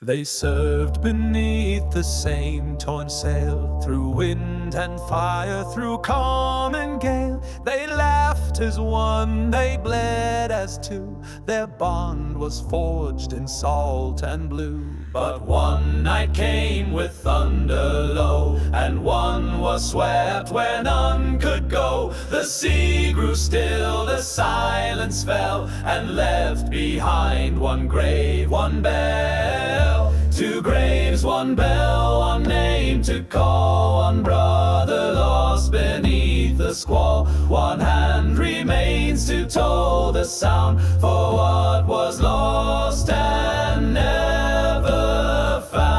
They served beneath the same torn sail, through wind and fire, through calm and gale. They laughed as one, they bled as two, their bond was forged in salt and blue. But one night came with thunder low, and one was swept where none could go. The sea grew still, the silence fell, and left behind one grave, one bell. Two graves, one bell, one name to call, one brother lost beneath the squall. One hand remains to toll the sound for what was lost and never found.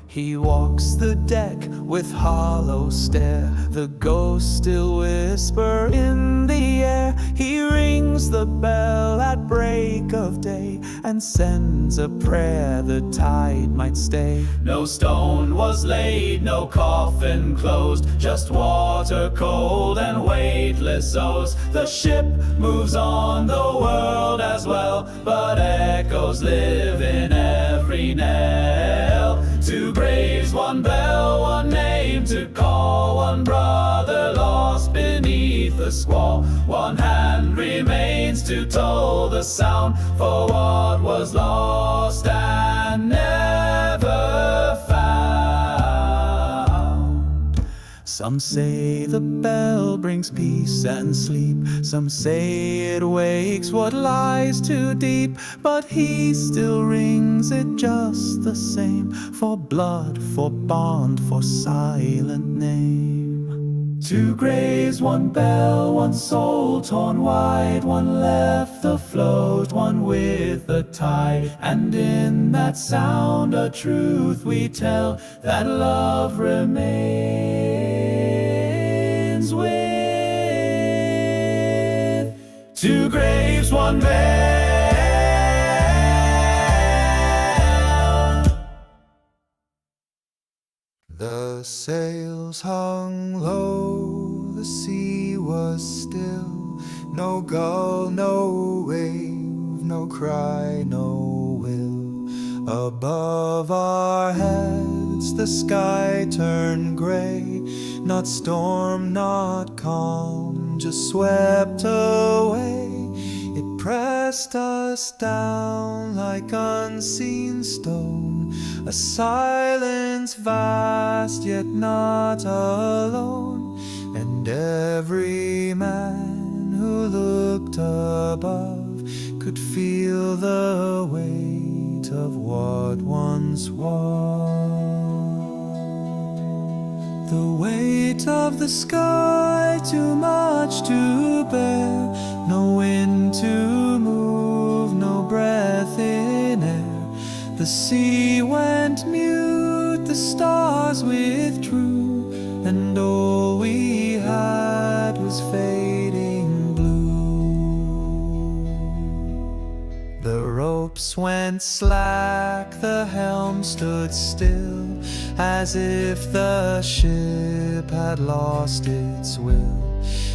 He walks the deck with hollow stare, the ghosts still whisper in the air. He rings the bell at break of day, and sends a prayer the tide might stay. No stone was laid, no coffin closed, just water cold and weightless oars. The ship moves on, the world as well, but echoes live in every knell. Two graves, one bell, one name to call, one brother lost beneath the squall. One hand remains to toll the sound for what was lost and never found. Some say the bell brings peace and sleep, some say it wakes what lies too deep, but he still rings it just the same, for blood, for bond, for silent name. Two graves, one bell, one soul torn wide, one left afloat, one with the tide. And in that sound a truth we tell, that love remains with two graves, one bell. The sails hung low, the sea was still. No gull, no wave, no cry, no will. Above our heads the sky turned gray, not storm, not calm, just swept away. It pressed us down like unseen stone, a silence vast yet not alone. And every man who looked above could feel the weight of what once was. The weight of the sky, too much to bear, no wind to move, no breath in air. The sea went mute, the stars withdrew, and all we had was fading blue. The ropes went slack, the helm stood still, as if the ship had lost its will.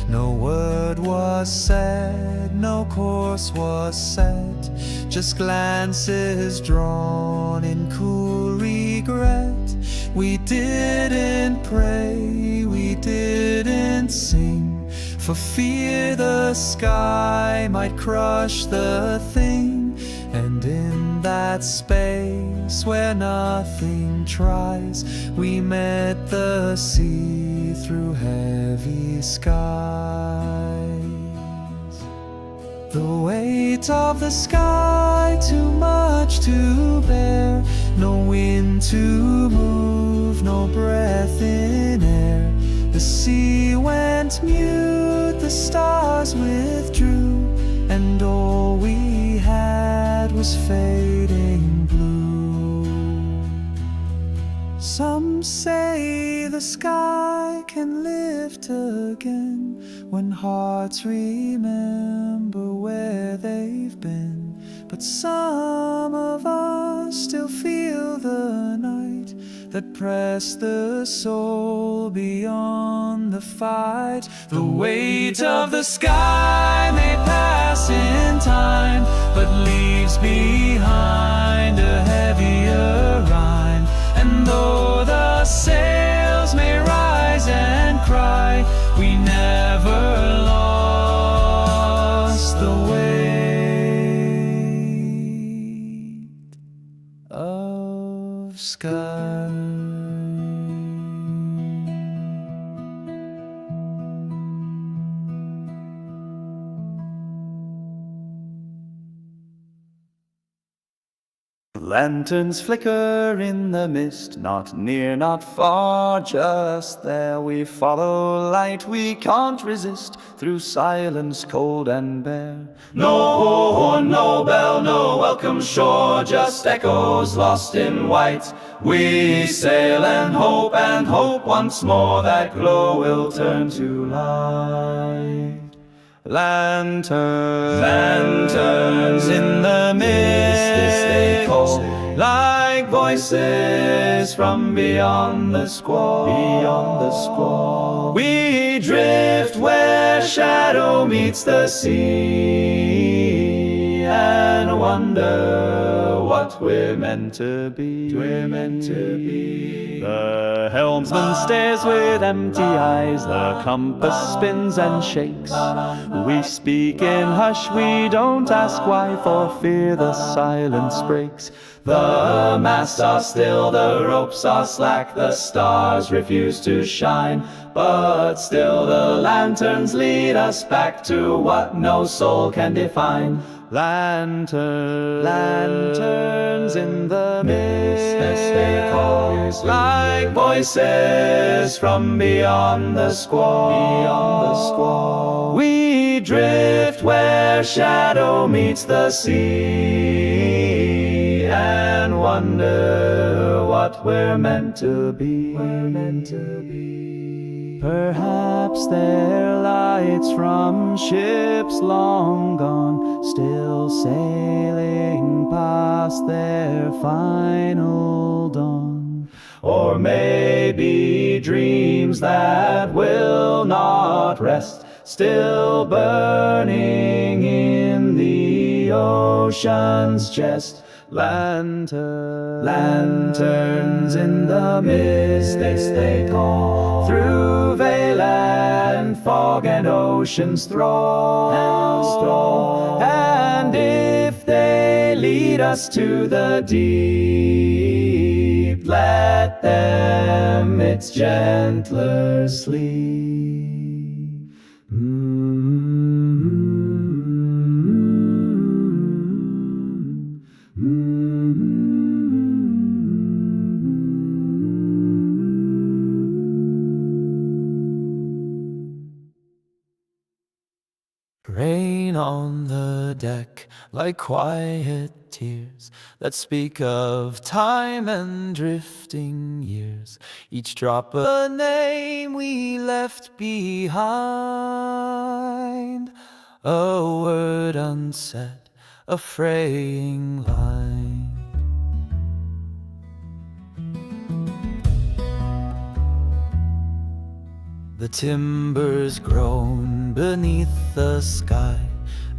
No word was said, no course was set, just glances drawn in cool regret. We didn't pray, we didn't sing, for fear the sky might crush the thing. And in that space where nothing tries, we met the sea through heavy skies. The weight of the sky, too much to bear, no wind to move, no breath in air. The sea went mute, the stars withdrew, and all we had was fading blue. Some say the sky can lift again when hearts remember where they've been. But some of us still feel the night that pressed the soul beyond the fight. The weight of the sky may pass in time, but leaves leaves behind a heavier rind. And though the sails may rise and cry, we never lost the weight of sky. Lanterns flicker in the mist, not near, not far, just there. We follow light we can't resist, through silence cold and bare. No horn, no bell, no welcome shore, just echoes lost in white. We sail and hope once more that glow will turn to light. Lanterns in the mist, they call, like voices from beyond the squall. We drift where shadow meets the sea, and wonder what we're meant to be. The helmsman stares with empty eyes, the compass spins and shakes. We speak in hush, we don't ask why, for fear the silence breaks. The masts are still, the ropes are slack, the stars refuse to shine, but still the lanterns lead us back to what no soul can define. Lanterns in the mist, they call, like voices from beyond the squall. We drift where shadow meets the sea, and wonder what we're meant to be. Perhaps they're lights from ships long gone, still sailing past their final dawn. Or maybe dreams that will not rest, still burning in the ocean's chest. Lanterns in the mist, they call, through vale and fog and ocean's thrall. And if they lead us to the deep, let them its gentler sleep. Rain on the deck, like quiet tears that speak of time and drifting years. Each drop a name we left behind, a word unsaid, a fraying line. The timbers groan beneath the sky,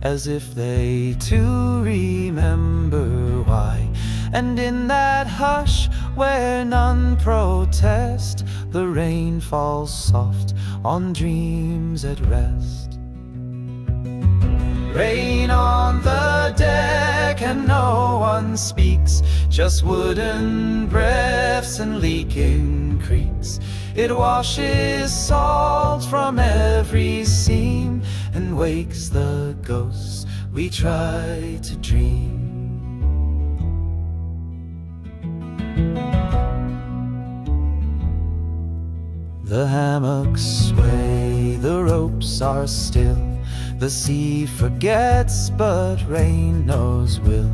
as if they too remember why. And in that hush where none protest, the rain falls soft on dreams at rest. Rain on the deck and no one speaks, just wooden breaths and leaking creaks. It washes salt from every seam and wakes the ghosts we try to dream. The hammocks sway, the ropes are still. The sea forgets, but rain knows will.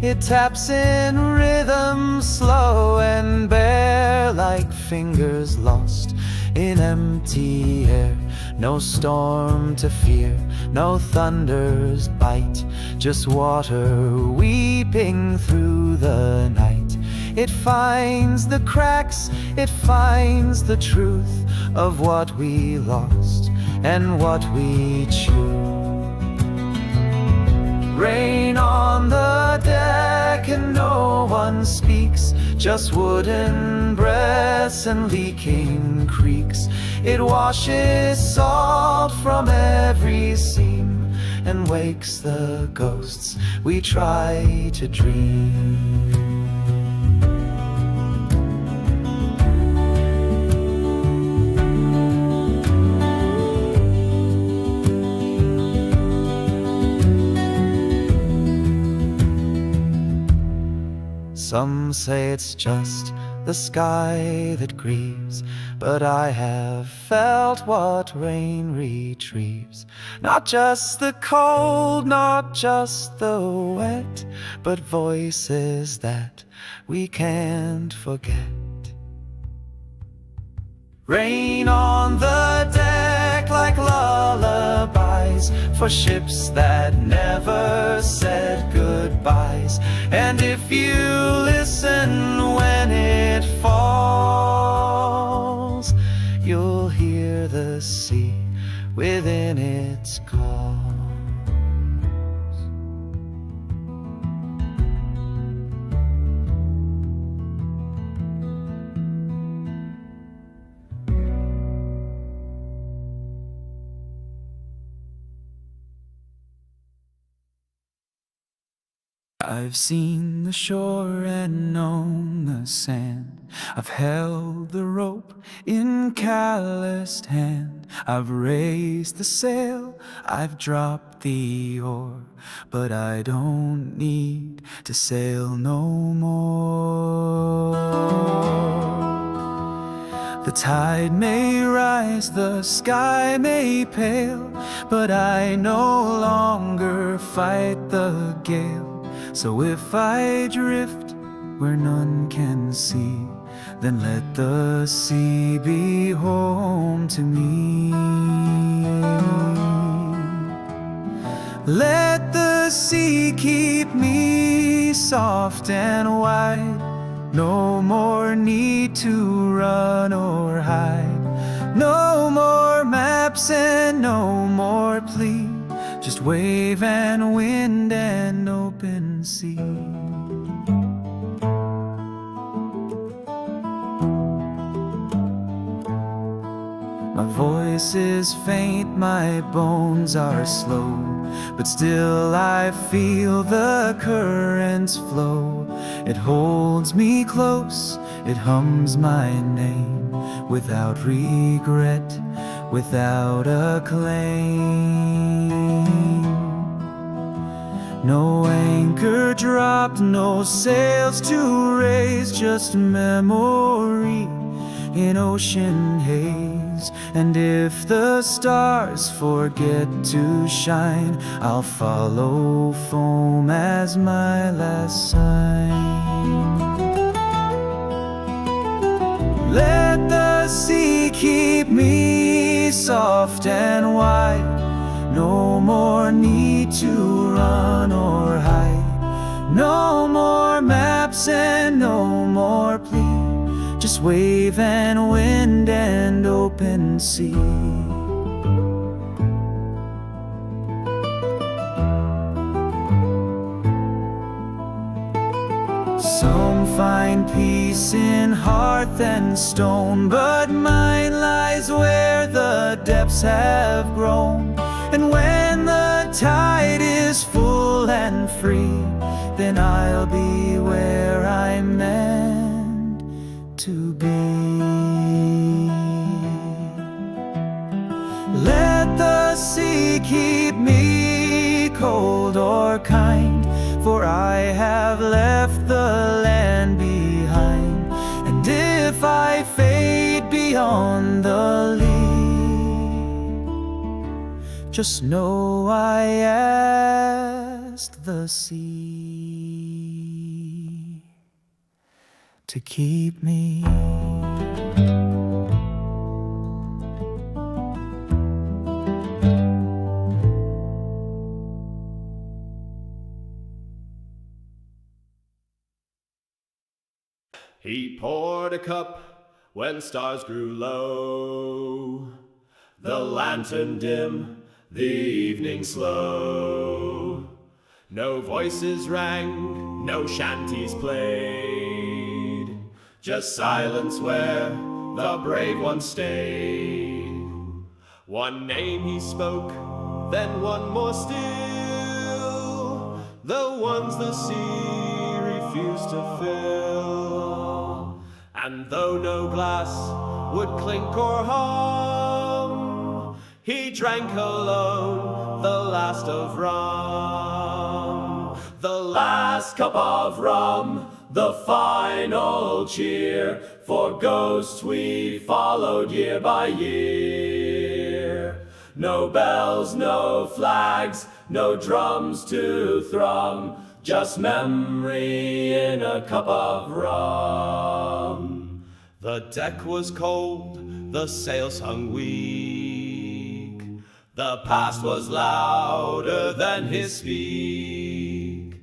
It taps in rhythm, slow and bare, like fingers lost in empty air. No storm to fear, no thunder's bite, just water weeping through the night. It finds the cracks, it finds the truth of what we lost and what we choose. Rain on the the deck and no one speaks, just wooden breaths and leaking creaks. It washes salt from every seam and wakes the ghosts we try to dream. Some say it's just the sky that grieves, but I have felt what rain retrieves. Not just the cold, not just the wet, but voices that we can't forget. Rain on the deck like lullabies for ships that never said goodbyes. And if you listen when it falls, you'll hear the sea within its calls. I've seen the shore and known the sand. I've held the rope in calloused hand. I've raised the sail, I've dropped the oar, but I don't need to sail no more. The tide may rise, the sky may pale, but I no longer fight the gale. So if I drift where none can see, then let the sea be home to me. Let the sea keep me soft and wide. No more need to run or hide. No more maps and no more plea, just wave and wind and open sea. My voice is faint, my bones are slow, but still I feel the currents flow. It holds me close, it hums my name, without regret, without a claim. No anchor dropped, no sails to raise, just memory in ocean haze. And if the stars forget to shine, I'll follow foam as my last sign. Let the sea keep me soft and wide. No more need to run or hide. No more maps and no more plea, just wave and wind and open sea. Some find peace in hearth and stone, but mine lies where the depths have grown. And when the tide is full and free, then I'll be where I'm meant to be. Let the sea keep me cold or kind, for I have left the land behind. And if I fade beyond the lee, just know I asked the sea to keep me. He poured a cup when stars grew low, the lantern dim, the evening slow. No voices rang, no shanties played, just silence where the brave ones stayed. One name he spoke, then one more still, the ones the sea refused to fill. And though no glass would clink or hum, he drank alone the last of rum. The last cup of rum, the final cheer, for ghosts we followed year by year. No bells, no flags, no drums to thrum, just memory in a cup of rum. The deck was cold, the sails hung weak, the past was louder than his speak.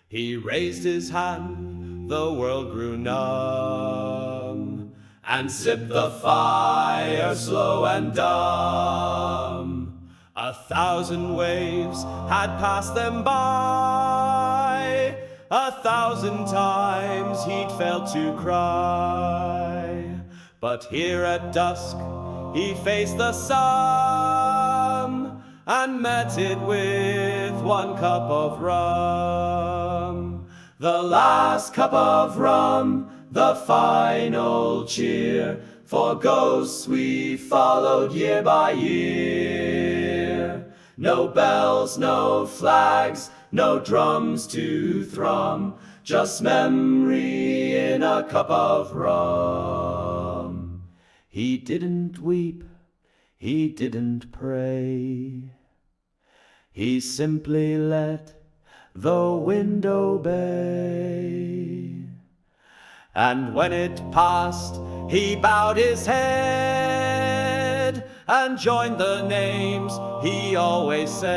He raised his hand, the world grew numb, and sipped the fire slow and dumb. 1,000 waves had passed them by, 1,000 times he'd felt to cry. But here at dusk he faced the sun and met it with one cup of rum. The last cup of rum, the final cheer, for ghosts we followed year by year. No bells, no flags, no drums to thrum, just memory in a cup of rum. He didn't weep, he didn't pray, he simply let the wind obey. And when it passed, he bowed his head and joined the names he always said.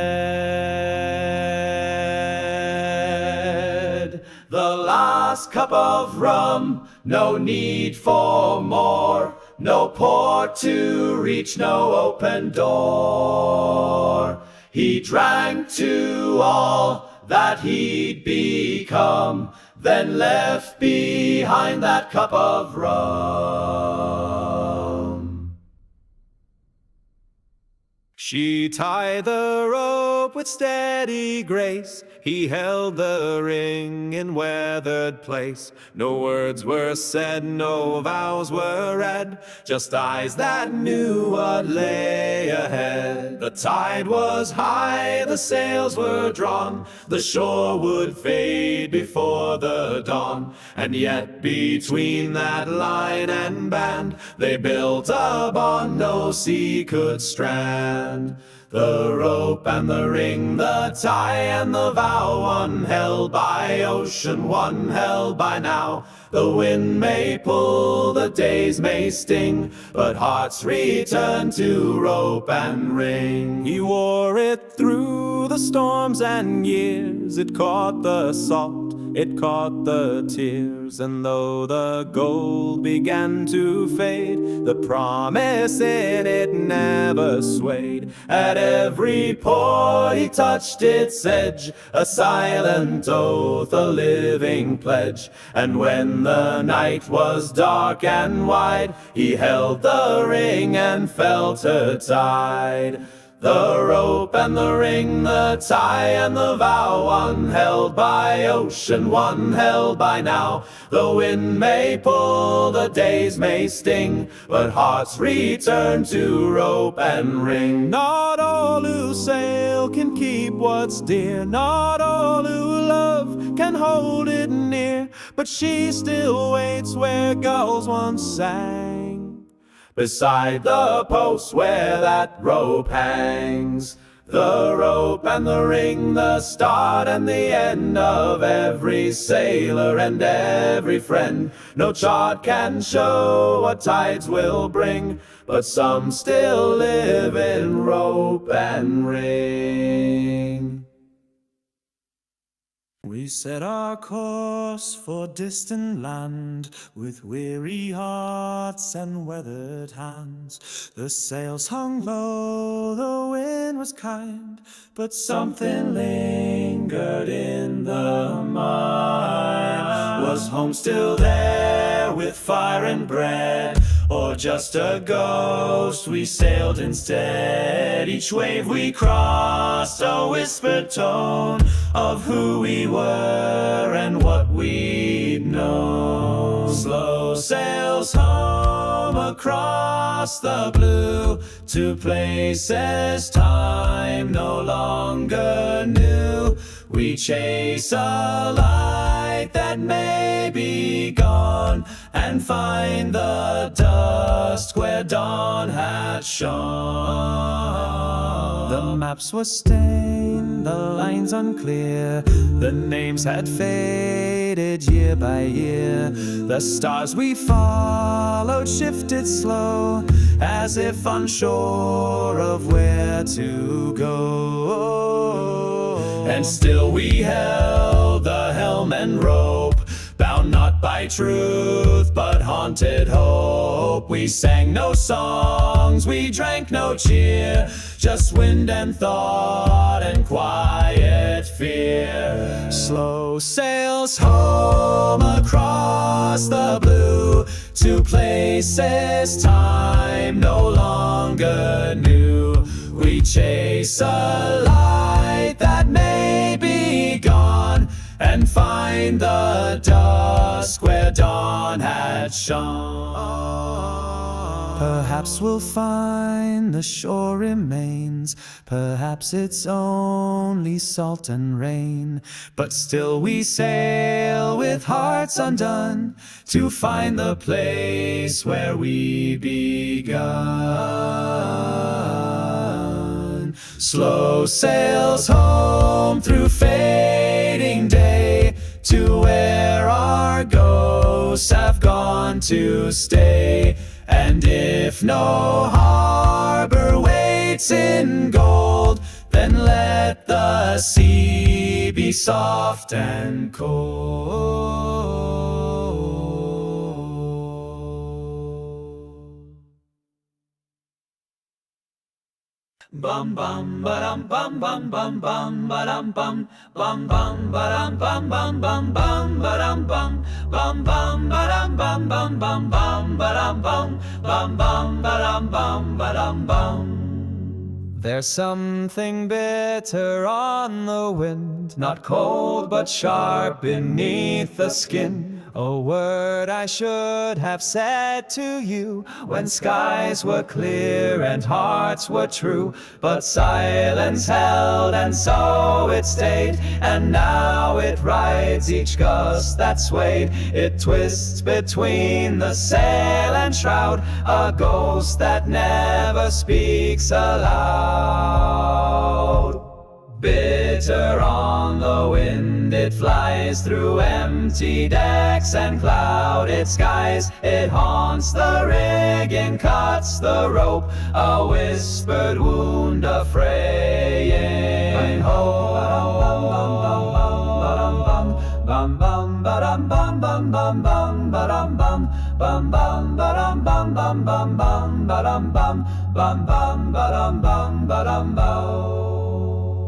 The last cup of rum, no need for more, no port to reach, no open door. He drank to all that he'd become, then left behind that cup of rum. She tied the rope with steady grace, he held the ring in weathered place. No words were said, no vows were read, just eyes that knew what lay ahead. The tide was high, the sails were drawn, the shore would fade before the dawn. And yet between that line and band, they built a bond no sea could strand. The rope and the ring, the tie and the vow, one held by ocean, one held by now. The wind may pull, the days may sting, but hearts return to rope and ring. He wore it through the storms and years, it caught the salt, it caught the tears. And though the gold began to fade, the promise in it never swayed. At every port he touched its edge, a silent oath, a living pledge. And when the night was dark and wide, he held the ring and felt her tide. The rope and the ring, the tie and the vow, one held by ocean, one held by now. The wind may pull, the days may sting, but hearts return to rope and ring. Not all who sail can keep what's dear, not all who love can hold it near, but she still waits where gulls once sang, beside the post where that rope hangs. The rope and the ring, the start and the end of every sailor and every friend. No chart can show what tides will bring, but some still live in rope and ring. We set our course for distant land with weary hearts and weathered hands. The sails hung low, the wind was kind, but something lingered in the mind. Was home still there with fire and bread, or just a ghost we sailed instead? Each wave we crossed, a whispered tone of who we were and what we'd known. Slow sails home across the blue, to places time no longer knew. We chase a light that may be gone, and find the dusk where dawn had shone. The maps were stained, the lines unclear, the names had faded year by year. The stars we followed shifted slow, as if unsure of where to go. And still we held the helm and rope, bound not by truth but haunted hope. We sang no songs, we drank no cheer, just wind and thought and quiet fear. Slow sails home across the blue, to places time no longer knew. We chase a light that may be gone, and find the dusk where dawn had shone. Perhaps we'll find the shore remains, perhaps it's only salt and rain, but still we sail with hearts undone, to find the place where we begun. Slow sails home through fading day, to where our ghosts have gone to stay. And if no harbor waits in gold, then let the sea be soft and cold. Bum bum ba-dum bum bum bum bum ba-dum bum bum bum ba-dum bum bum bum bum ba-dum bum bum bum ba-dum bum bum bum bum ba-dum bum bum bum ba-dum bum ba-dum bum. There's something bitter on the wind, not cold but sharp beneath the skin. A word I should have said to you when skies were clear and hearts were true, but silence held and so it stayed. And now it rides each gust that swayed, it twists between the sail and shroud, a ghost that never speaks aloud. Bitter on the wind, it flies through empty decks and clouded skies. It haunts the rigging, cuts the rope, a whispered wound, a fraying hope. Bum bum ba-dum bum bum bum bum ba-dum bum bum bum ba-dum bum bum bum bum ba-dum bum bum bum ba-dum bum ba-dum bum.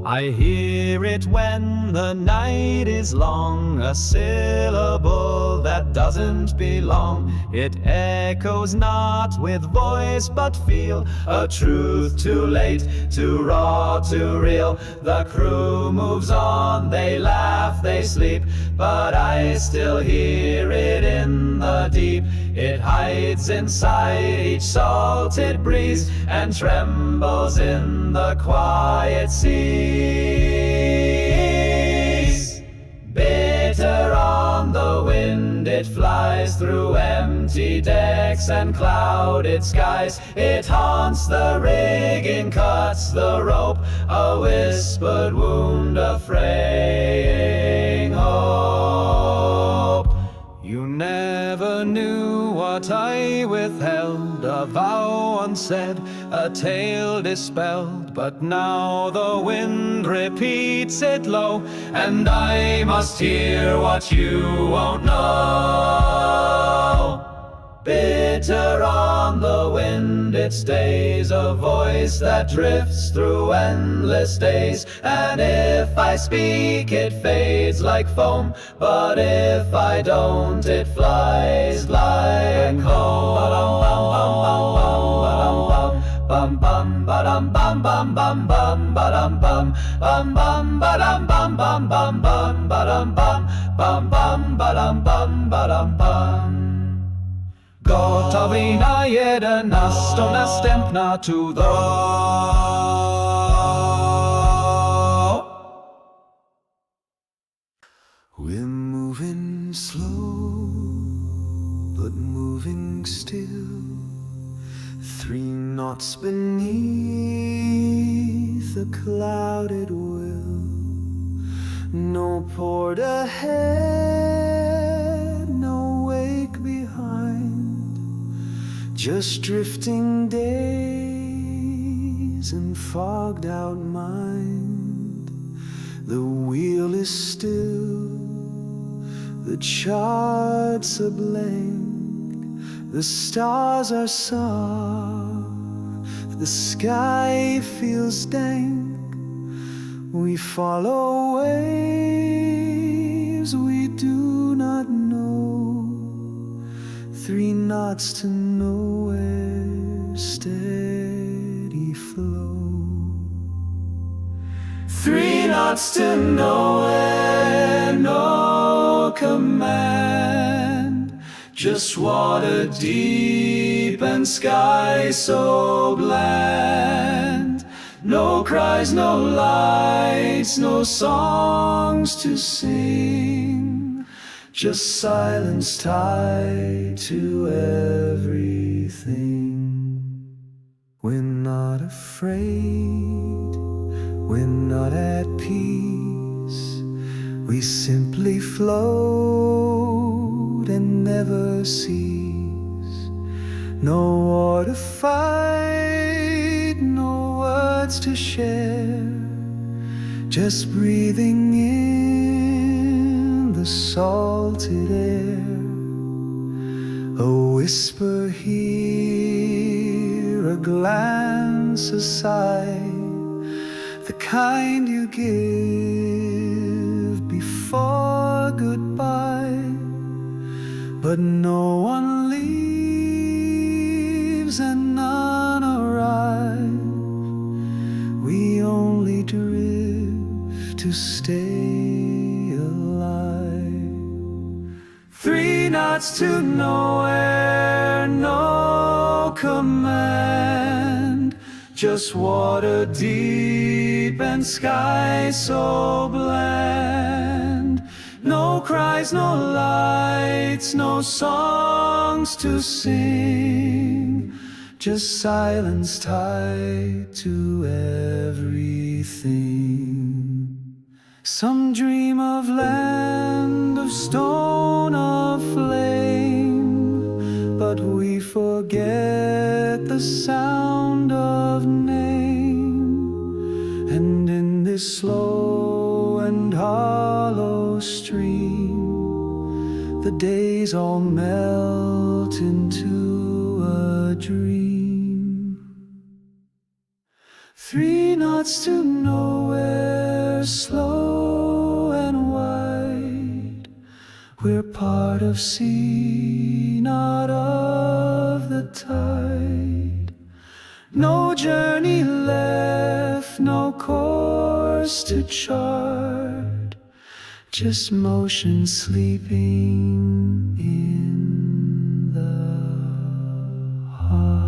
I hear it when the night is long, a syllable that doesn't belong. It echoes not with voice but feel, a truth too late, too raw, too real. The crew moves on, they laugh, they sleep, but I still hear it in the deep. It hides inside each salted breeze and trembles in the quiet seas. Bitter on the wind, it flies through empty decks and clouded skies. It haunts the rigging, cuts the rope, a whispered wound, a fraying hope. You never knew what I withheld, a vow unsaid, a tale dispelled, but now the wind repeats it low, and I must hear what you won't know. Bitter on the wind it stays, a voice that drifts through endless days, and if I speak it fades like foam, but if I don't it flies like home. Bum bum ba-dum bum bum bum bum ba-dum bum bum bum ba-dum bum bum bum bum ba-dum bum bum bum ba-dum bum ba-dum bum. Gotowi na 11, następna to the We're moving slow, but moving still. 3 knots beneath a clouded will. No port ahead, no wake behind, just drifting days and fogged out mind. The wheel is still, the charts are blank, the stars are soft, the sky feels dank. We follow waves we do not know. 3 knots to nowhere, steady flow. 3 knots to nowhere, no command, just water deep and sky so bland. No cries, no lights, no songs to sing, just silence tied to everything. We're not afraid, we're not at peace, we simply float and never cease. No war to fight, no words to share, just breathing in the salted air. A whisper here, a glance aside, the kind you give before goodbye. But no one leaves and none arrive, we only drift to stay alive. 3 knots to nowhere, no command, just water deep and sky so bland. No cries, no lights, no songs to sing, just silence tied to everything. Some dream of land, of stone, of flame, but we forget the sound of name. And in this slow and hollow stream, the days all melt into a dream. 3 knots to nowhere, slow and wide, we're part of sea, not of the tide. No journey left, no course to chart, just motion sleeping in the heart.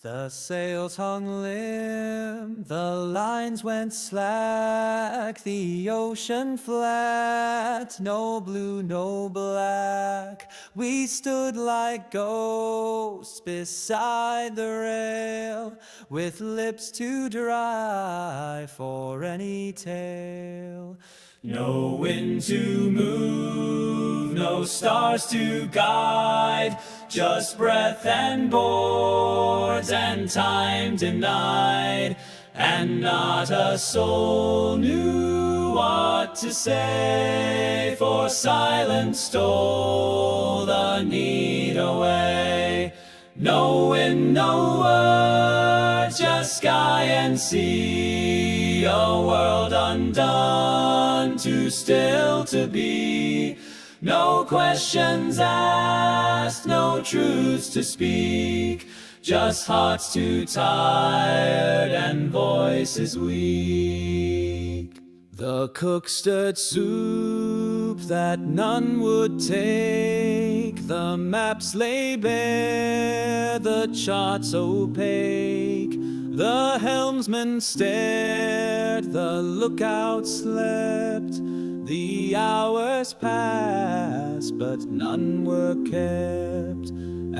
The sails hung limp, the lines went slack, the ocean flat, no blue, no black. We stood like ghosts beside the rail, with lips too dry for any tale. No wind to move, no stars to guide, just breath and boards and time denied. And not a soul knew what to say, for silence stole the need away. No wind, no words, just sky and sea, a world undone, too still to be. No questions asked, no truths to speak, just hearts too tired and voices weak. The cook stirred soup that none would take, the maps lay bare, the charts opaque. The helmsman stared, the lookout slept. The hours passed, but none were kept.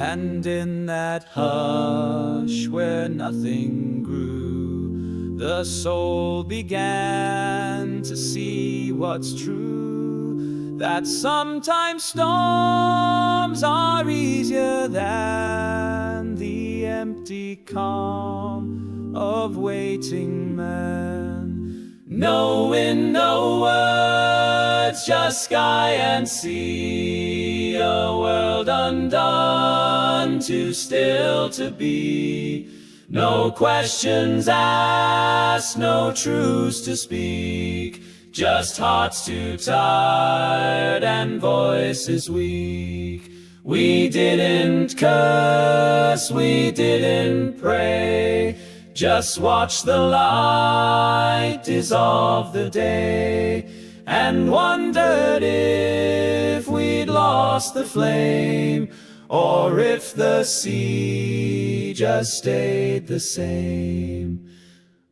And in that hush where nothing grew, the soul began to see what's true, that sometimes storms are easier than the empty calm of waiting men. No wind, no words, just sky and sea, a world undone, too still to be. No questions asked, no truths to speak, just hearts too tired and voices weak. We didn't curse, we didn't pray, just watch the light dissolve the day, and wondered if we'd lost the flame, or if the sea just stayed the same.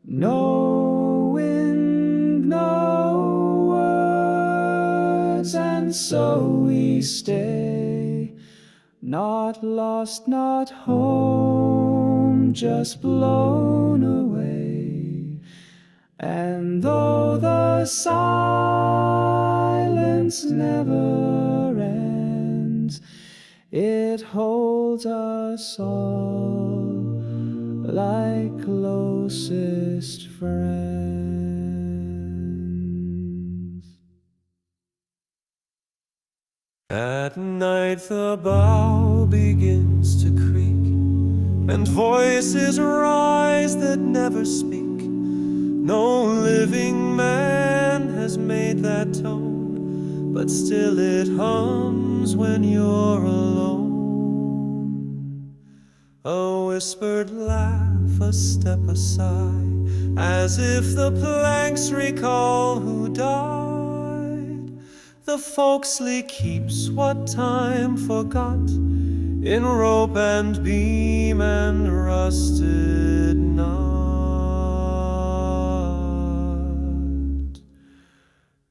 No wind, no words, and so we stay, not lost, not home, just blown away. And though the silence never ends, it holds us all like closest friends. At night the bow begins to creak, and voices rise that never speak. No living man has made that tone, but still it hums when you're alone. A whispered laugh, a step aside, as if the planks recall who died. The folksly keeps what time forgot, in rope and beam and rusted knot.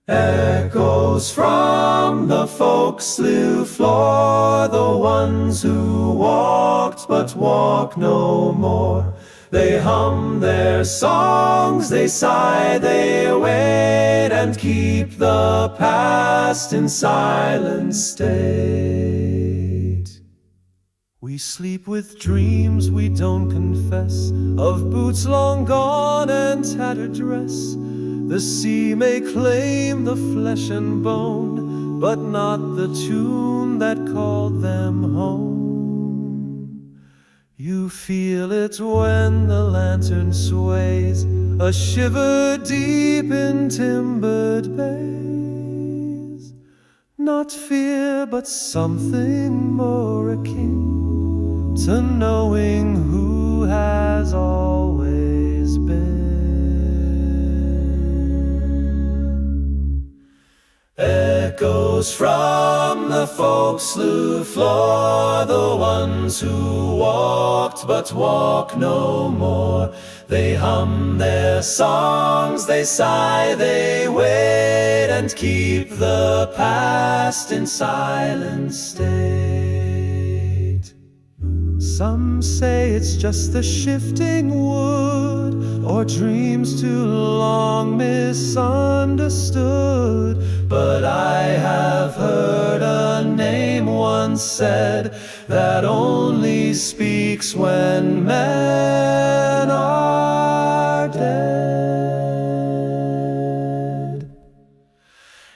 Echoes from the forecastle floor, the ones who walked but walk no more. They hum their songs, they sigh, they wait, and keep the past in silent state. We sleep with dreams we don't confess, of boots long gone and tattered dress. The sea may claim the flesh and bone, but not the tune that called them home. You feel it when the lantern sways, a shiver deep in timbered bays. Not fear, but something more akin to knowing who has always been. Echoes from the forecastle floor, the ones who walked but walk no more. They hum their songs, they sigh, they wait, and keep the past in silent state. Some say it's just the shifting wood, or dreams too long missed misunderstood. But I have heard a name once said that only speaks when men are dead.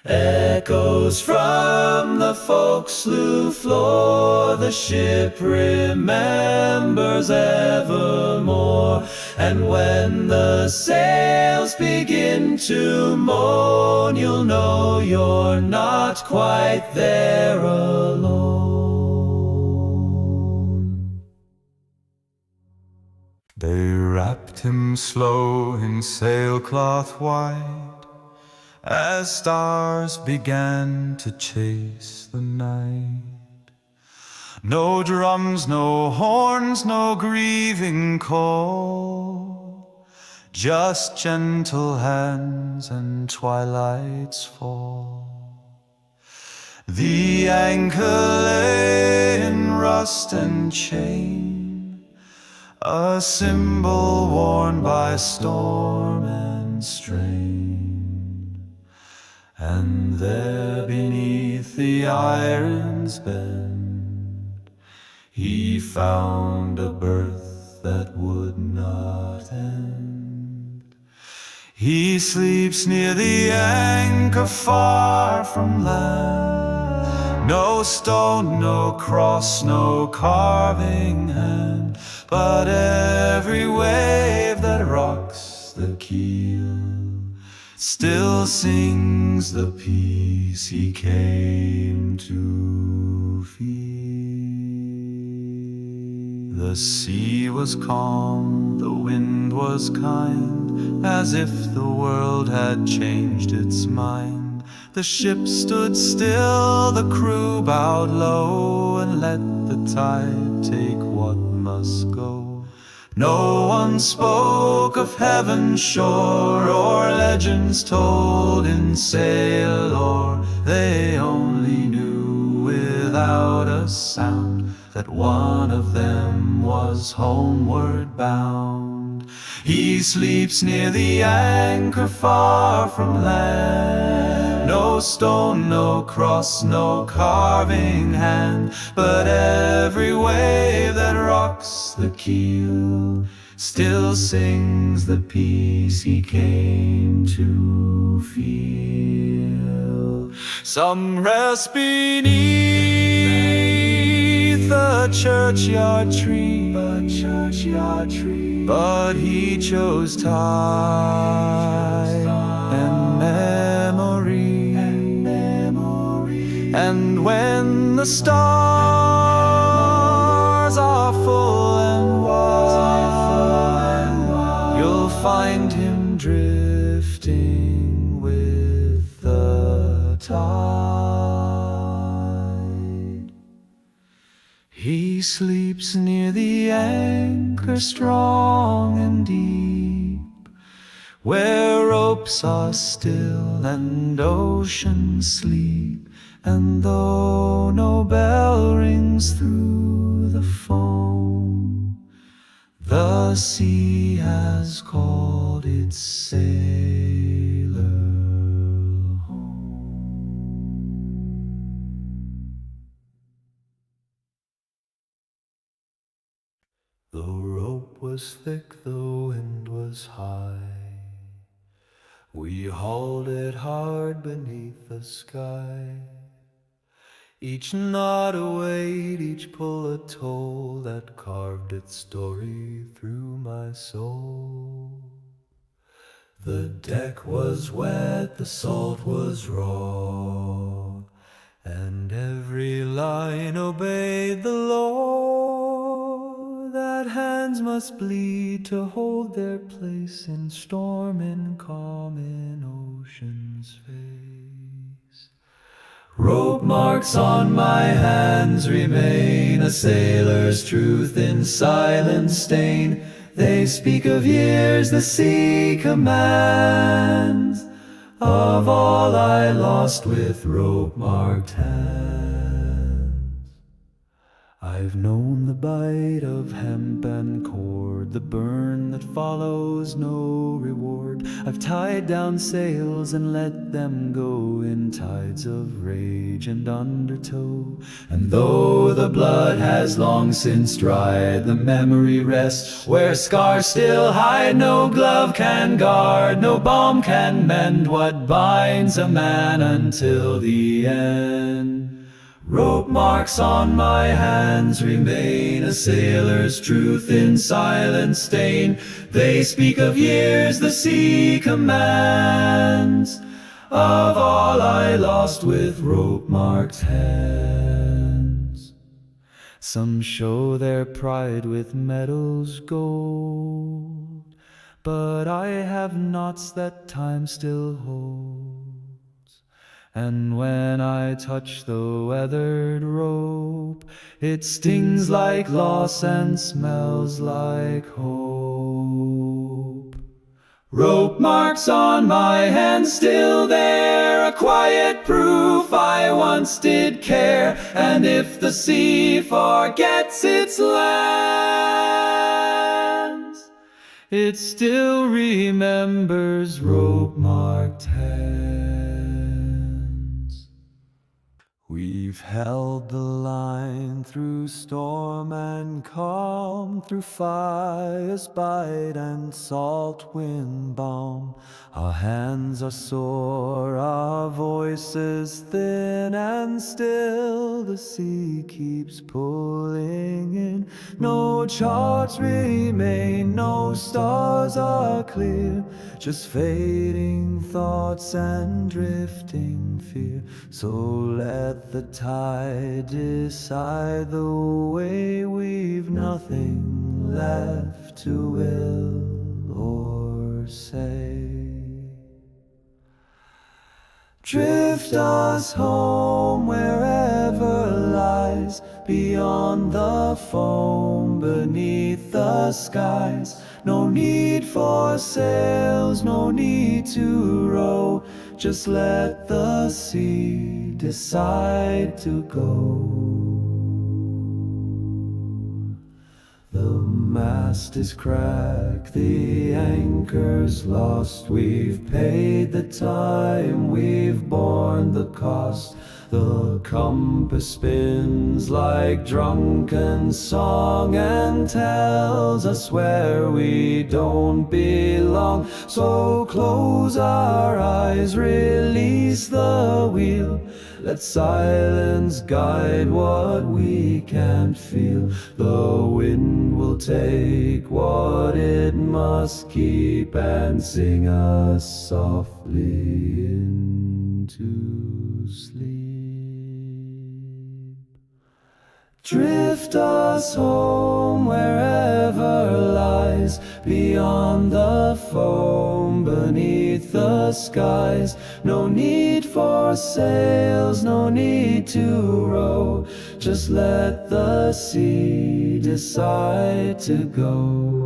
Echoes from the forecastle floor, the ship remembers evermore. And when the sails begin to moan, you'll know you're not quite there alone. They wrapped him slow in sailcloth white, as stars began to chase the night. No drums, no horns, no grieving call, just gentle hands and twilight's fall. The anchor lay in rust and chain, a symbol worn by storm and strain. And there beneath the iron's bend, he found a birth that would not end. He sleeps near the anchor far from land. No stone, no cross, no carving hand, but every wave that rocks the keel still sings the peace he came to feel. The sea was calm, the wind was kind, as if the world had changed its mind. The ship stood still, the crew bowed low, and let the tide take what must go. No one spoke of heaven's shore, or legends told in sail lore. They only knew without a sound that one of them was homeward bound. He sleeps near the anchor far from land. No stone, no cross, no carving hand, but every wave that rocks the keel still sings the peace he came to feel. Some rest beneath the churchyard tree, but he chose time and memory. And when the stars are full and wide, you'll find him drifting with the tide. He sleeps near the anchor strong and deep, where ropes are still and oceans sleep. And though no bell rings through the foam, the sea has called its sailor home. The rope was thick, the wind was high. We hauled it hard beneath the sky. Each knot a weight, each pull a toll that carved its story through my soul. The deck was wet, the salt was raw, and every line obeyed the law, that hands must bleed to hold their place in storm and calm in ocean's face. Rope marks on my hands remain, a sailor's truth in silent stain. They speak of years the sea commands, of all I lost with rope-marked hands. I I've known the bite of hemp and cord, the burn that follows no reward. I've tied down sails and let them go in tides of rage and undertow. And though the blood has long since dried, the memory rests where scars still hide. No glove can guard, no balm can mend what binds a man until the end. Rope marks on my hands remain, a sailor's truth in silent stain. They speak of years the sea commands, of all I lost with rope-marked hands. Some show their pride with medals gold, but I have knots that time still holds. And when I touch the weathered rope, it stings like loss and smells like hope. Rope marks on my hands still there, a quiet proof I once did care. And if the sea forgets its lands, it still remembers rope-marked hands. We've held the line through storm and calm, through fire's bite and salt wind balm. Our hands are sore, our voices thin, and still the sea keeps pulling in. No charts remain, no stars are clear, just fading thoughts and drifting fear. So let the tide decide the way, we've nothing left to will or say. Drift us home wherever lies, beyond the foam, beneath the skies. No need for sails, no need to row, just let the sea decide to go. The mast is cracked, the anchor's lost. We've paid the time, we've borne the cost. The compass spins like drunken song and tells us where we don't belong. So close our eyes, release the wheel, let silence guide what we can't feel. The wind will take what it must keep and sing us softly into sleep. Drift us home wherever lies, beyond the foam, beneath the skies. No need for sails, no need to row, just let the sea decide to go.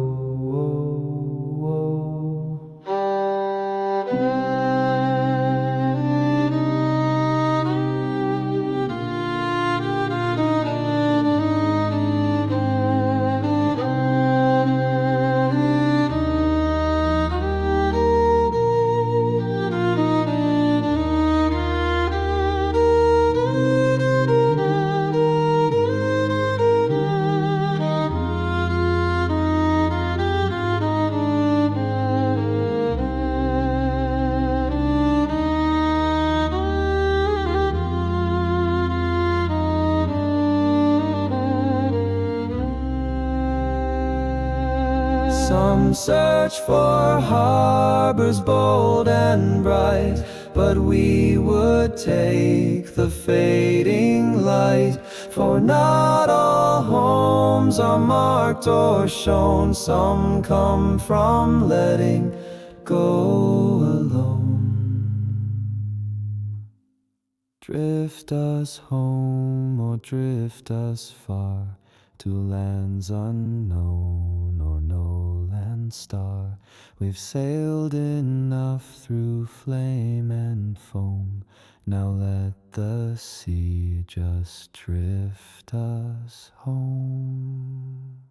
Some search for harbors bold and bright, but we would take the fading light. For not all homes are marked or shown, some come from letting go alone. Drift us home or drift us far, to lands unknown or no land star. We've sailed enough through flame and foam, Now let the sea just drift us home.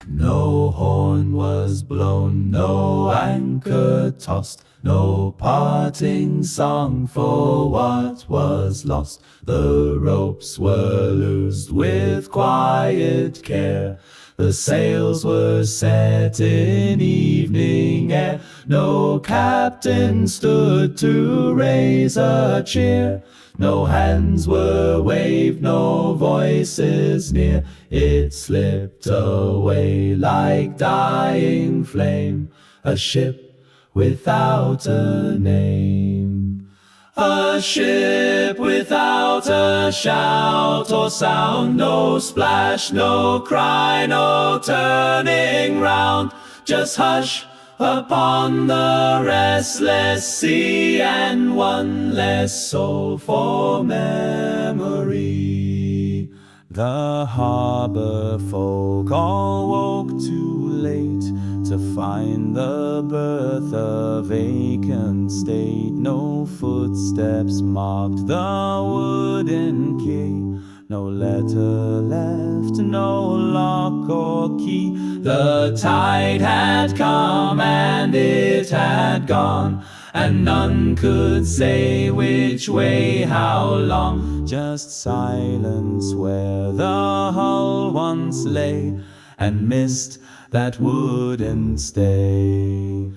No horn was blown, no anchor tossed, no parting song for what was lost. The ropes were loosed with quiet care, the sails were set in evening air. No captain stood to raise a cheer, no hands were waved, no voices near. It slipped away like dying flame, a ship without a name. A ship without a shout or sound, no splash, no cry, no turning round. Just hush upon the restless sea, and one less soul for memory. The harbor folk all woke too late to find the berth a vacant state. No footsteps marked the wooden quay, no letter left, no lock or key. The tide had come and it had gone, and none could say which way, how long. Just silence where the hull once lay, and mist that wouldn't stay.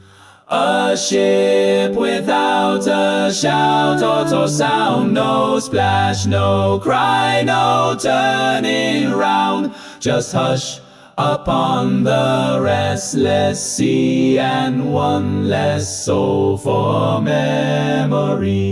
A ship without a shout or sound, no splash, no cry, no turning round. Just hush upon the restless sea, and one less soul for memory.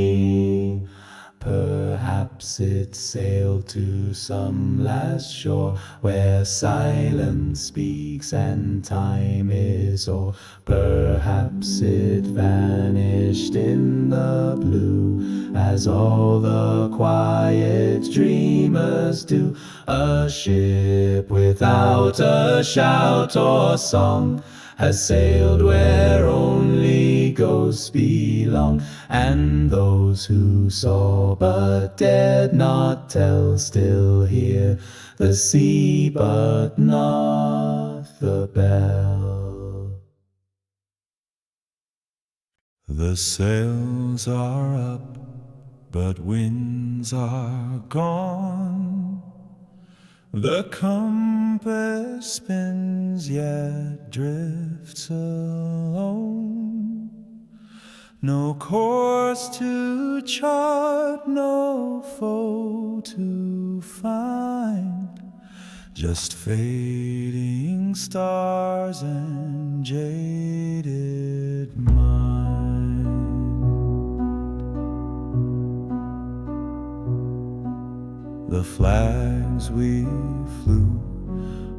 Perhaps it sailed to some last shore where silence speaks and time is o'er. Perhaps it vanished in the blue, as all the quiet dreamers do. A ship without a shout or song has sailed where only ghosts belong, and those who saw but dared not tell still hear the sea but not the bell. The sails are up, but winds are gone. The compass spins, yet drifts alone. No course to chart, no foe to find, just fading stars and jaded mind. The flags we flew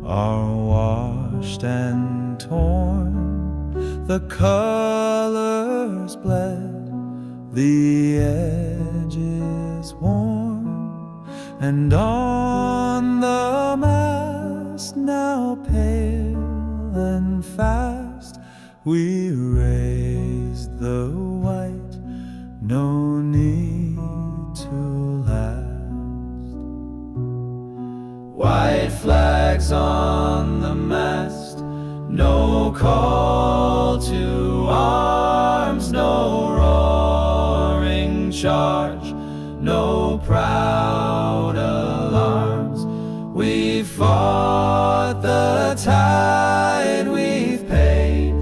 are washed and torn, the colors bled, the edges worn, and on the mast, now pale and fast, we raised the white, no need to last. White flags on the mast, no call to arms, no roaring charge, no proud alarms. We fought the tide, we've paid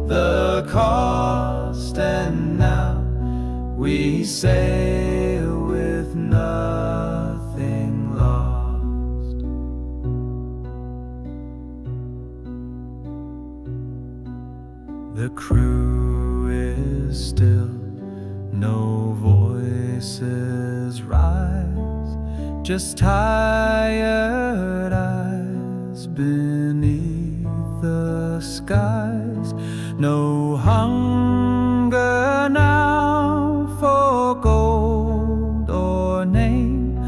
the cost, and now we sail with nothing lost. The crew is still, no voices rise, just tired eyes beneath the skies. No hunger now for gold or name,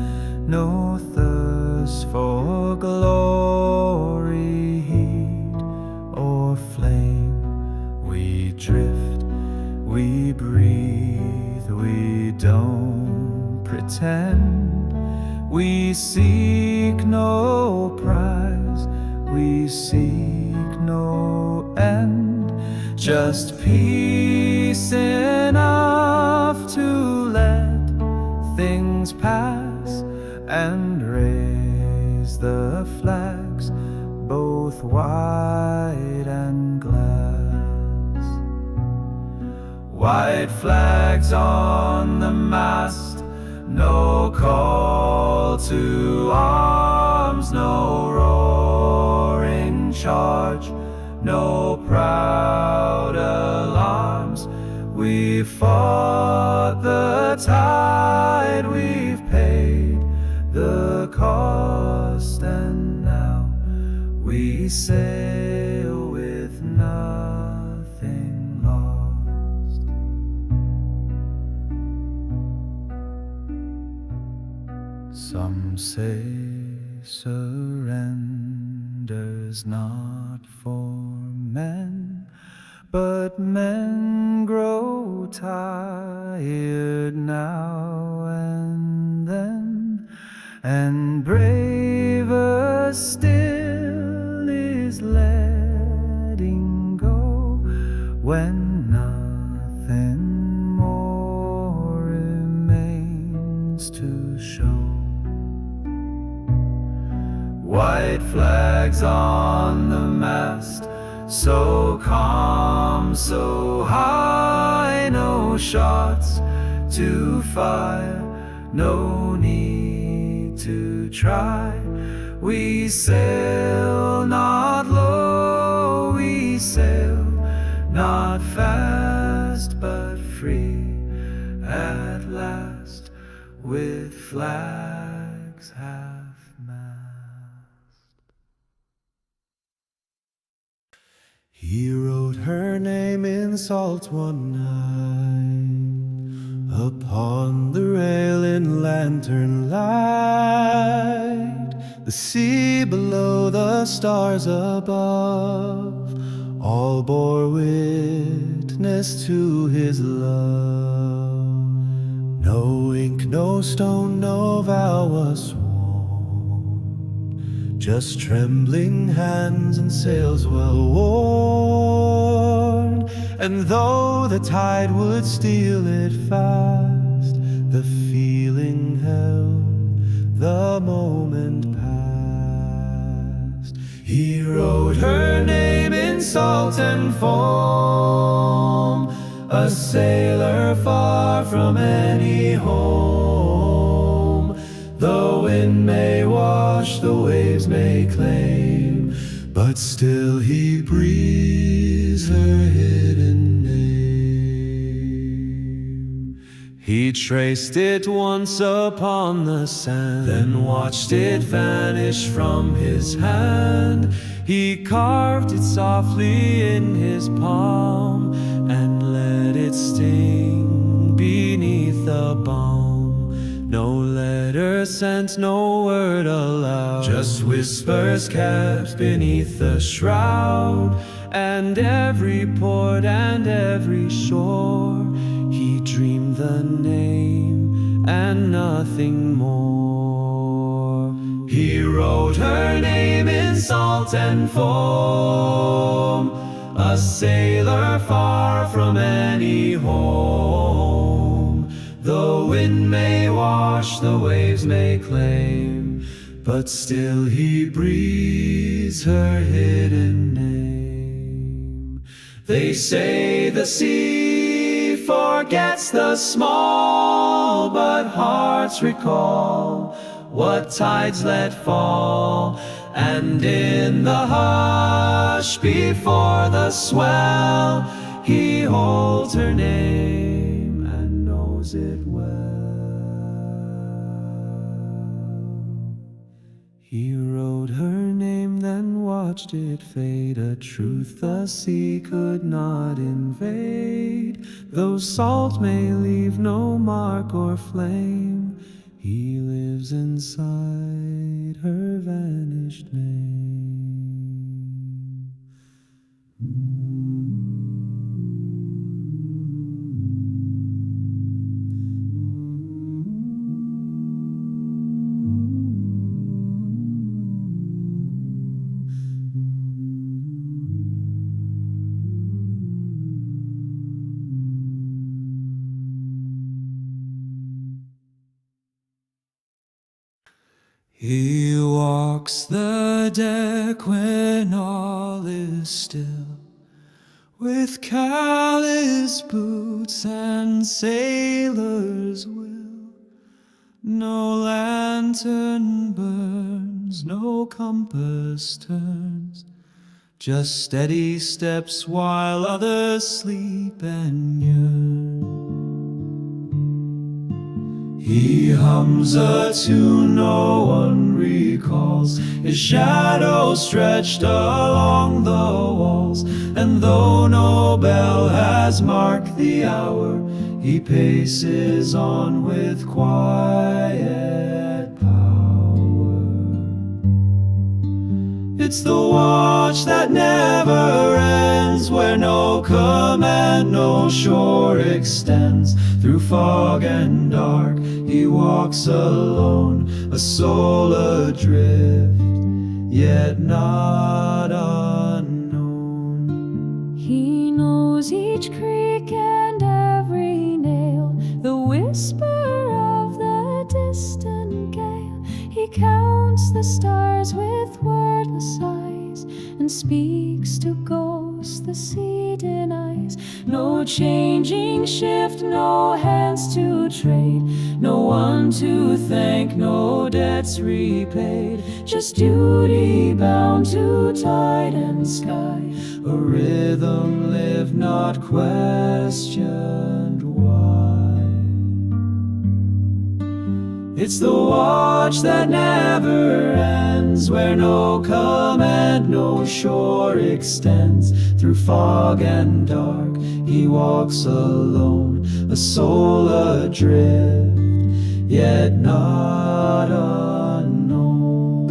no thirst for glory, heat or flame. We drift We breathe, we don't pretend. We seek no prize, we seek no end. Just peace enough to let things pass and raise the flags, both white and glass. White flags on the mast, no call to arms, no roaring charge, no proud alarms. We fought the tide, we've paid the cost, and now we sail with nothing lost. Some say surrender's not for men, but men grow tired now and then, and braver still is letting go when nothing more remains to show. White flags on the mast, so calm, so high, no shots to fire, no need to try. We sail not low, we sail not fast, but free at last, with flags half-mast. He wrote her name in salt one night upon the rail in lantern light. The sea below, the stars above, all bore witness to his love. No ink, no stone, no vow was sworn, just trembling hands and sails well worn. And though the tide would steal it fast, the feeling held, the moment passed. He wrote her name in salt and foam, a sailor far from any home. The wind may wash, the waves may claim, but still he breathes her hidden name. He traced it once upon the sand, then watched it vanish from his hand. He carved it softly in his palm and let it sting beneath the balm. No letter sent, no word aloud, just whispers kept beneath the shroud. And every port and every shore, he dreamed the name and nothing more. He wrote her name in salt and foam, a sailor far from any home. The wind may wash, the waves may claim, but still he breathes her hidden name. They say the sea forgets the small, but hearts recall what tides let fall. And in the hush before the swell, he holds her name and knows it well. He wrote her name, then watched it fade, a truth the sea could not invade. Though salt may leave no mark or flame, he lives inside her vanished name. He walks the deck when all is still, with callous boots and sailor's will. No lantern burns, no compass turns, just steady steps while others sleep and yearn. He hums a tune no one recalls, his shadow stretched along the walls, and though no bell has marked the hour, he paces on with quiet power. It's the watch that never ends, where no command, no shore extends. Through fog and dark he walks alone, a soul adrift, yet not unknown. He knows each creek and every nail, the whisper of the distant gale. He counts the stars with wordless eyes, and speaks to ghosts the sea denies. No changing shift, no hands to trade, no one to thank, no debts repaid. Just duty bound to tide and sky, a rhythm lived, not questioned why. It's the watch that never ends, where no command, no shore extends. Through fog and dark he walks alone, a soul adrift, yet not unknown.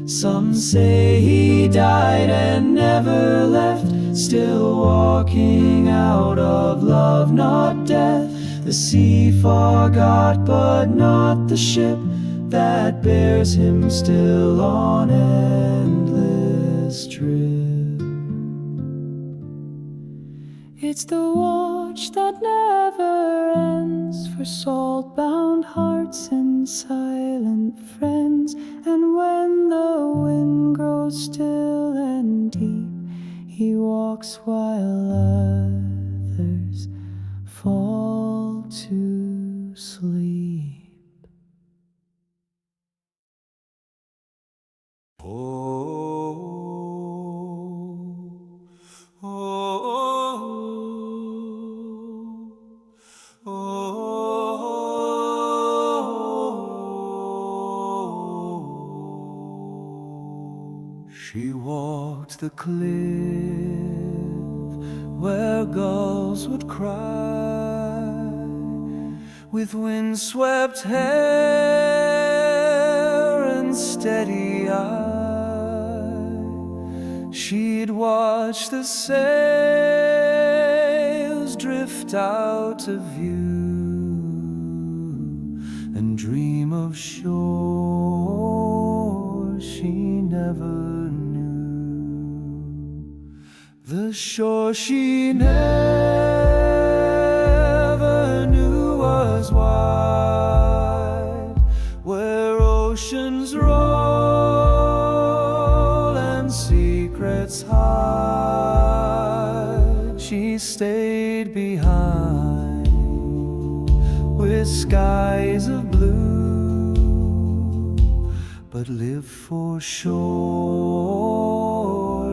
Some say he died and never left, still walking out of love, not death. The sea forgot, but not the ship that bears him still on endless trip. It's the watch that never ends, for salt-bound hearts and silent friends. And when the wind grows still and deep, he walks while others fall to sleep. She walked the cliff where gulls would cry, with windswept hair and steady eye. She'd watch the sails drift out of view and dream of shore she never the shore she never knew was wide, where oceans roll and secrets hide. She stayed behind with skies of blue, but lived for shore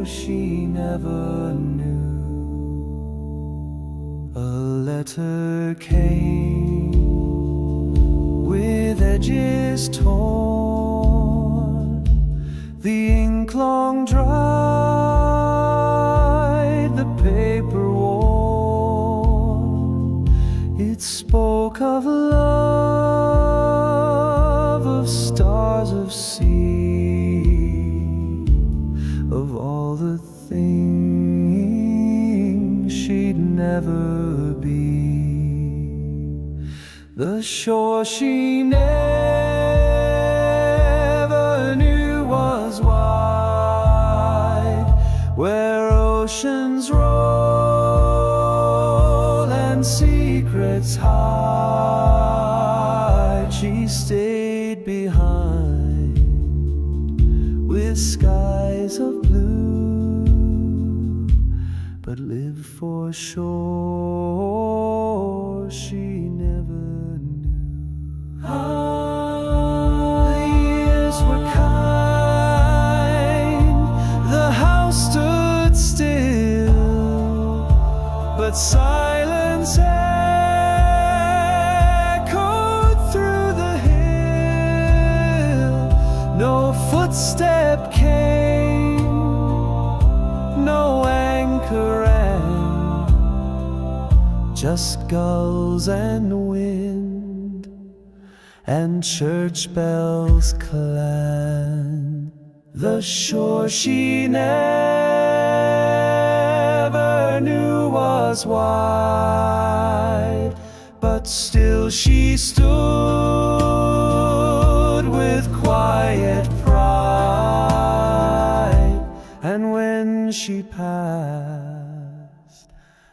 she never knew. A letter came with edges torn, the ink long dried, the paper worn. It spoke of love, of stars, of sea, of all the things she'd never be. The shore she never knew was wide, where oceans roll and secrets hide. She stayed but lived for shore she never knew. The years were kind, the house stood still, but silence echoed through the hill. No footstep came, no anchor rang, just gulls and wind and church bells clang. The shore she never knew was wide, but still she stood with quiet pride. And when she passed,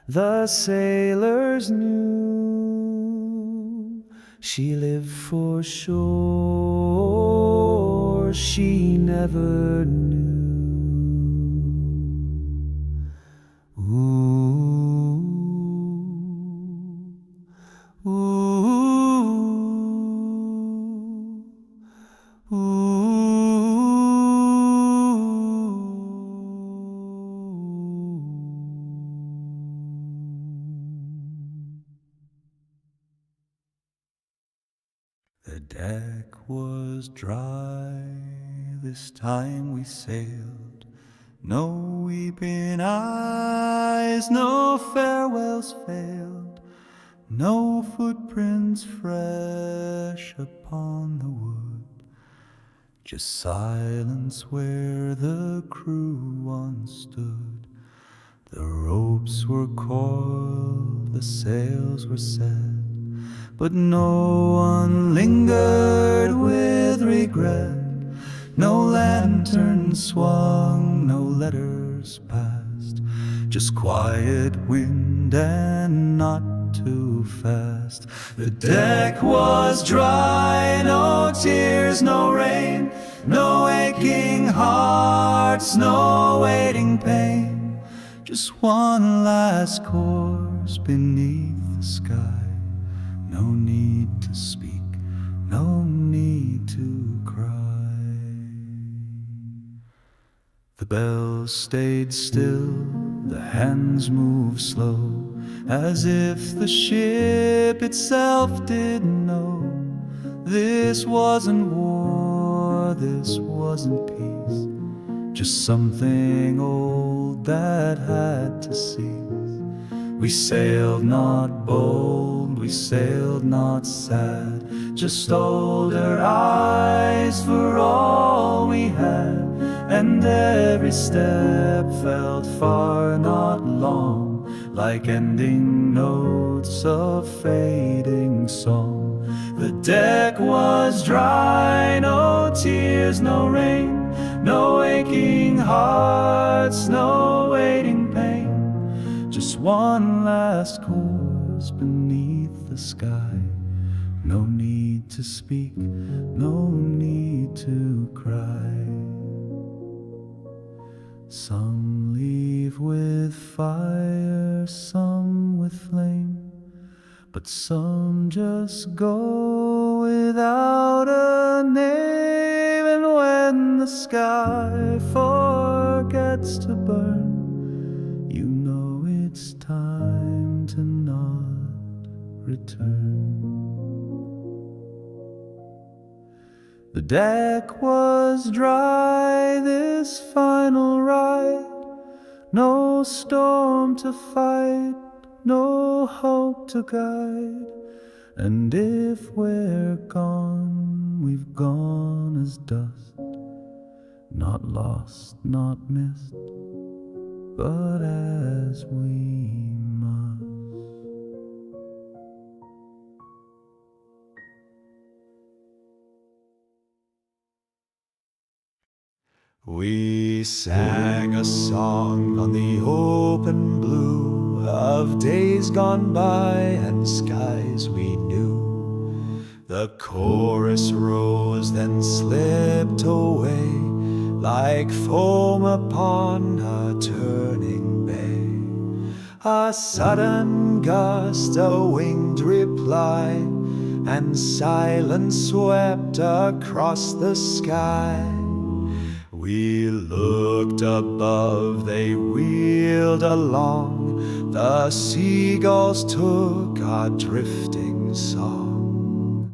the sailors knew she lived for shore she never knew. Ooh, ooh, The deck was dry, this time we sailed. No weeping eyes, no farewells failed, no footprints fresh upon the wood, just silence where the crew once stood. The ropes were coiled, the sails were set, but no one lingered with regret. No lantern swung, no letters passed, just quiet wind and not too fast. The deck was dry, no tears, no rain, no aching hearts, no waiting pain, just one last course beneath the sky. No need to speak, no need to cry. The bells stayed still, the hands moved slow, as if the ship itself didn't know. This wasn't war, this wasn't peace, just something old that had to cease. We sailed not bold, we sailed not sad, just older eyes for all we had. And every step felt far, not long, like ending notes of fading song. The deck was dry, no tears, no rain, no aching hearts, no waiting pain, just one last course beneath the sky. No need to speak, no need to cry. Some leave with fire, some with flame, but some just go without a name. And when the sky forgets to burn, you know it's time to not return. The deck was dry this final ride, no storm to fight, no hope to guide. And if we're gone, we've gone as dust, not lost, not missed, but as we must. We sang a song on the open blue of days gone by and skies we knew. The chorus rose, then slipped away like foam upon a turning bay. A sudden gust, a winged reply, and silence swept across the sky. We looked above, they wheeled along, the seagulls took our drifting song.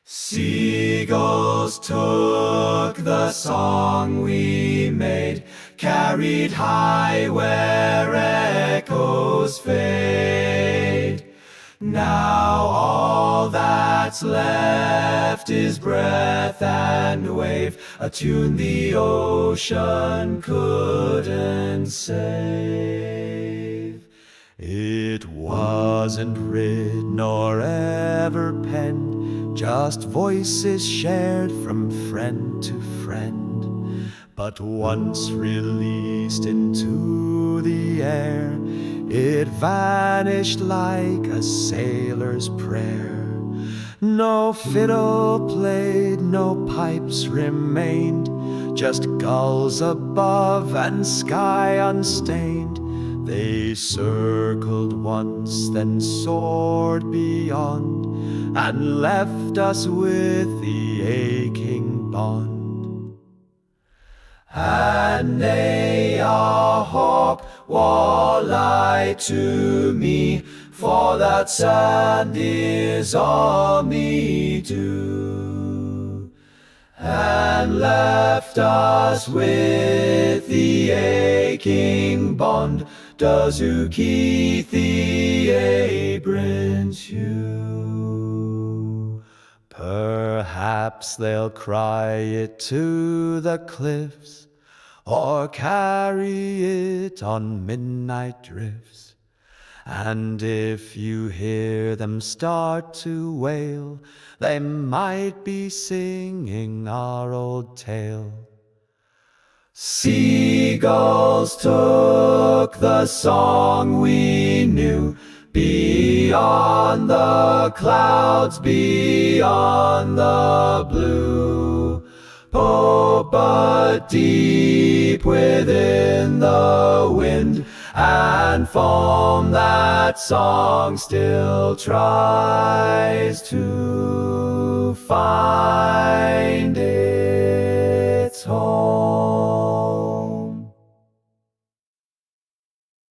Seagulls took the song we made, carried high where echoes fade. Now all that's left is breath and wave, a tune the ocean couldn't save. It wasn't written nor ever penned, just voices shared from friend to friend. But once released into the air, it vanished like a sailor's prayer. No fiddle played, no pipes remained, just gulls above and sky unstained. They circled once, then soared beyond, and left us with the aching bond. And they a hawk, walleye to me, for that sand is all me too, and left us with the aching bond. Does who keith the brings you? Perhaps they'll cry it to the cliffs, or carry it on midnight drifts. And if you hear them start to wail, they might be singing our old tale. Seagulls took the song we knew, beyond the clouds, beyond the blue. Oh, but deep within the wind and foam, that song still tries to find